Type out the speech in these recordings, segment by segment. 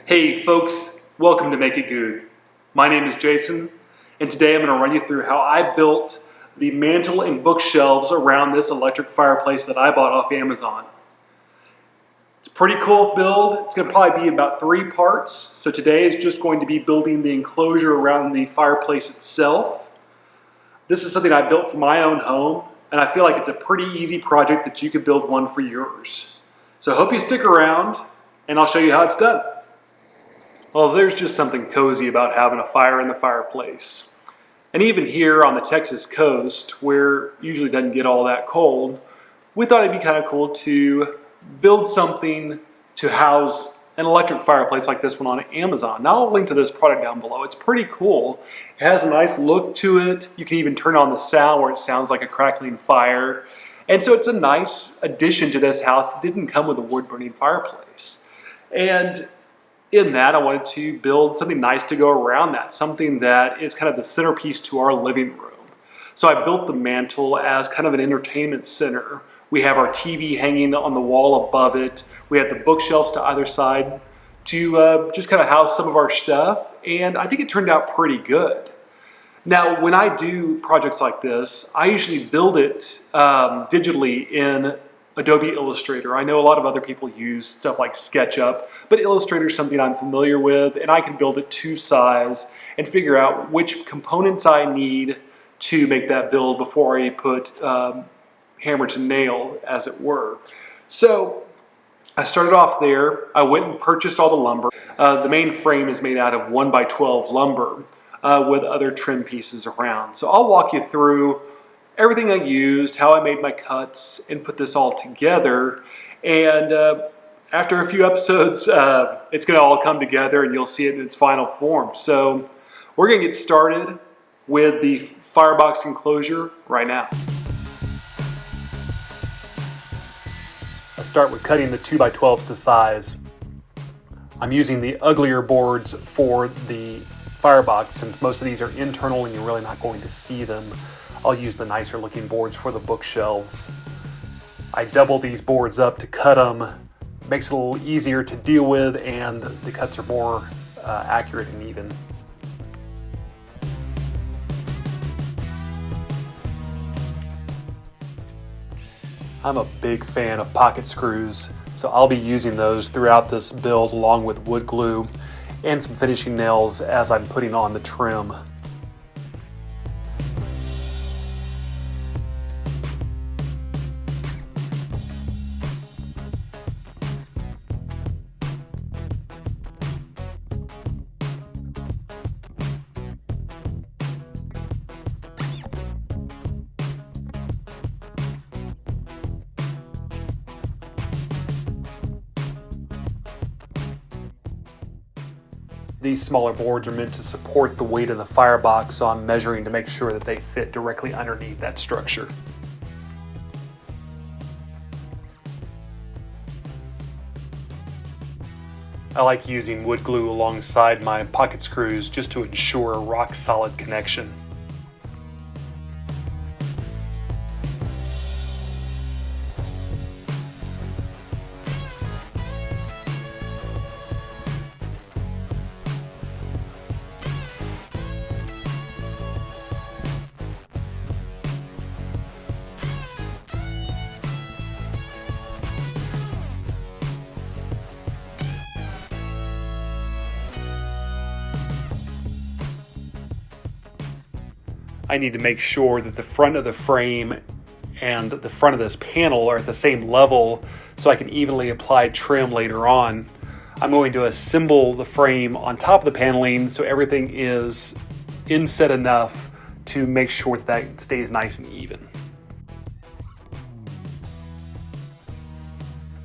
Hey folks, welcome to Make It Good. My name is Jason, and today I'm going to run you through how I built the mantle and bookshelves around this electric fireplace that I bought off Amazon. It's a pretty cool build. It's going to probably be about 3 parts. So today is just going to be building the enclosure around the fireplace itself. This is something I built for my own home, and I feel like it's a pretty easy project that you could build one for yours. So I hope you stick around, and I'll show you how it's done. Well, there's just something cozy about having a fire in the fireplace. And even here on the Texas coast, where it usually doesn't get all that cold, we thought it'd be kind of cool to build something to house an electric fireplace like this one on Amazon. Now I'll link to this product down below. It's pretty cool. It has a nice look to it. You can even turn on the sound where it sounds like a crackling fire. And so it's a nice addition to this house that didn't come with a wood-burning fireplace. And in that, I wanted to build something nice to go around that, something that is kind of the centerpiece to our living room. So I built the mantle as kind of an entertainment center. We have our TV hanging on the wall above it. We have the bookshelves to either side to just kind of house some of our stuff, and I think it turned out pretty good. Now, when I do projects like this, I usually build it digitally in Adobe Illustrator. I know a lot of other people use stuff like SketchUp, but Illustrator is something I'm familiar with, and I can build it to size and figure out which components I need to make that build before I put hammer to nail, as it were. So I started off there. I went and purchased all the lumber. The main frame is made out of 1x12 lumber with other trim pieces around. So I'll walk you through everything I used, how I made my cuts, and put this all together. And after a few episodes, it's gonna all come together and you'll see it in its final form. So we're gonna get started with the firebox enclosure right now. I'll start with cutting the 2x12s to size. I'm using the uglier boards for the firebox since most of these are internal and you're really not going to see them. I'll use the nicer looking boards for the bookshelves. I double these boards up to cut them. Makes it a little easier to deal with, and the cuts are more accurate and even. I'm a big fan of pocket screws, so I'll be using those throughout this build along with wood glue and some finishing nails as I'm putting on the trim. These smaller boards are meant to support the weight of the firebox, so I'm measuring to make sure that they fit directly underneath that structure. I like using wood glue alongside my pocket screws just to ensure a rock-solid connection. I need to make sure that the front of the frame and the front of this panel are at the same level so I can evenly apply trim later on. I'm going to assemble the frame on top of the paneling so everything is inset enough to make sure that that stays nice and even.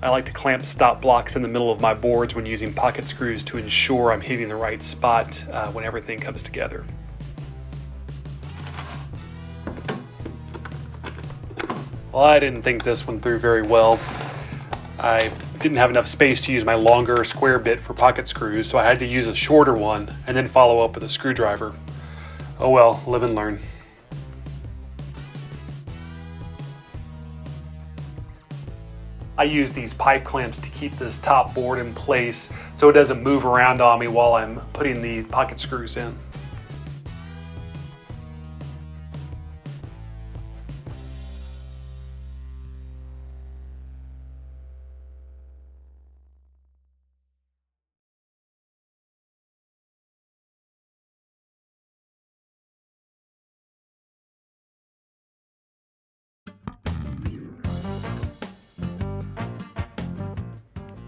I like to clamp stop blocks in the middle of my boards when using pocket screws to ensure I'm hitting the right spot when everything comes together. Well, I didn't think this one through very well. I didn't have enough space to use my longer square bit for pocket screws, so I had to use a shorter one and then follow up with a screwdriver. Oh well, live and learn. I use these pipe clamps to keep this top board in place so it doesn't move around on me while I'm putting the pocket screws in.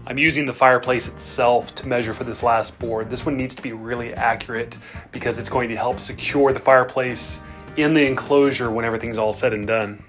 I'm using the fireplace itself to measure for this last board. This one needs to be really accurate because it's going to help secure the fireplace in the enclosure when everything's all said and done.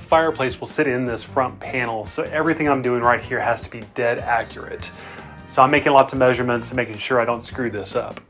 Fireplace will sit in this front panel, so everything I'm doing right here has to be dead accurate. So I'm making lots of measurements and making sure I don't screw this up.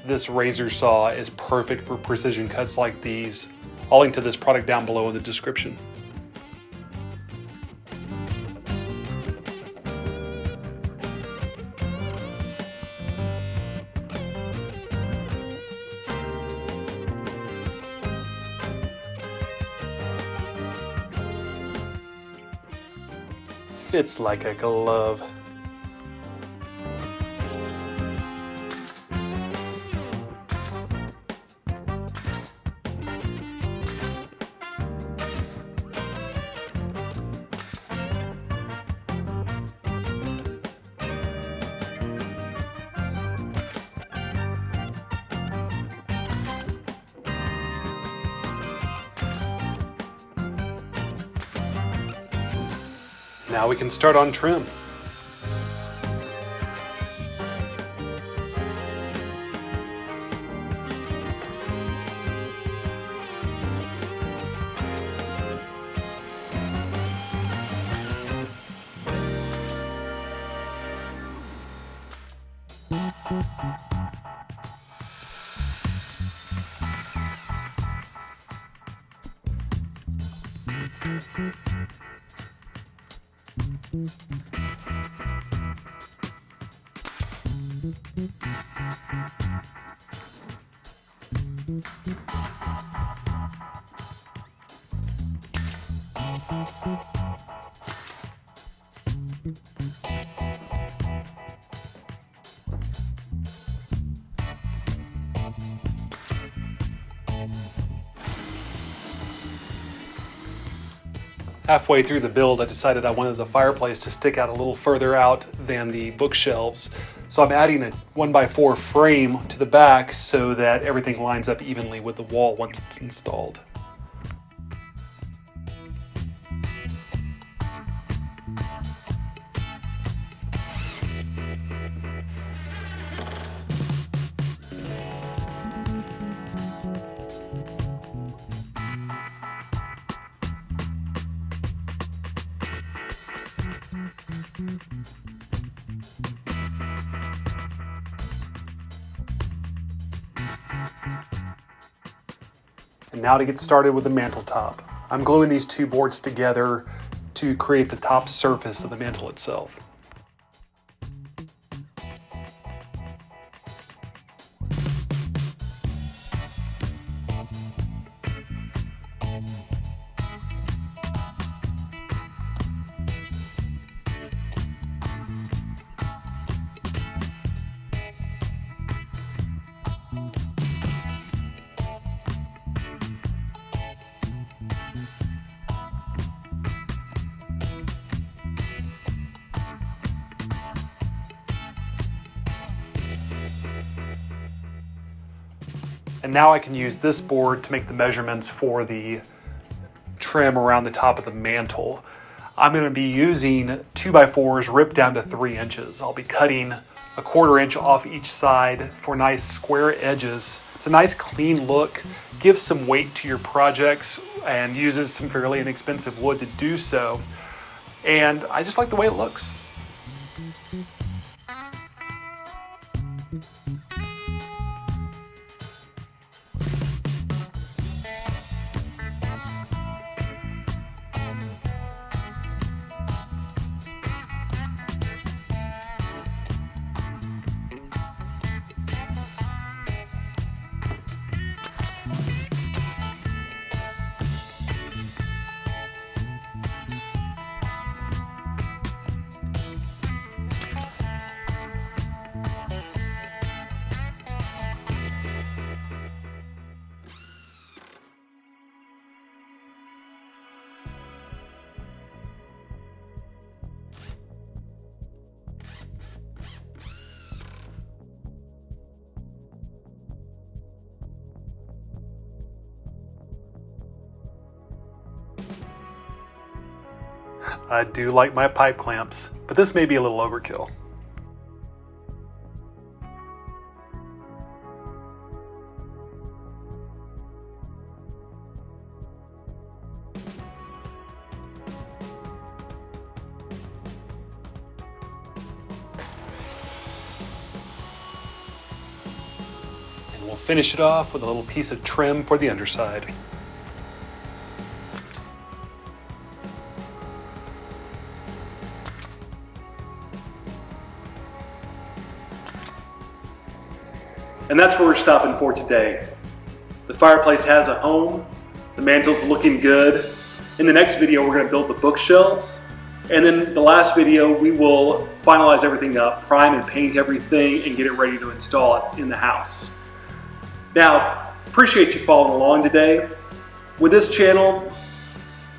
This razor saw is perfect for precision cuts like these. I'll link to this product down below in the description. Fits like a glove. Now we can start on trim. Halfway through the build, I decided I wanted the fireplace to stick out a little further out than the bookshelves. So I'm adding a 1x4 frame to the back so that everything lines up evenly with the wall once it's installed. And now to get started with the mantel top. I'm gluing these two boards together to create the top surface of the mantel itself. And now I can use this board to make the measurements for the trim around the top of the mantle. I'm going to be using 2x4s ripped down to 3 inches. I'll be cutting a 1/4 inch off each side for nice square edges. It's a nice clean look, gives some weight to your projects, and uses some fairly inexpensive wood to do so. And I just like the way it looks. I do like my pipe clamps, but this may be a little overkill. And we'll finish it off with a little piece of trim for the underside. And that's where we're stopping for today. The fireplace has a home, the mantle's looking good. In the next video, we're going to build the bookshelves. And then the last video, we will finalize everything up, prime and paint everything, and get it ready to install it in the house. Now, appreciate you following along today. With this channel,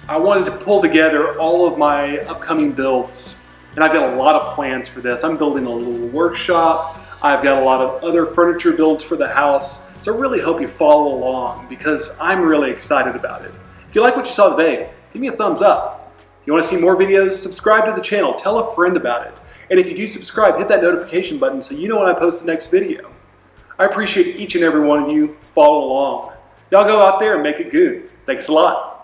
I wanted to pull together all of my upcoming builds. And I've got a lot of plans for this. I'm building a little workshop. I've got a lot of other furniture builds for the house, so I really hope you follow along because I'm really excited about it. If you like what you saw today, give me a thumbs up. If you want to see more videos, subscribe to the channel, tell a friend about it. And if you do subscribe, hit that notification button so you know when I post the next video. I appreciate each and every one of you. Follow along. Y'all go out there and make it good. Thanks a lot.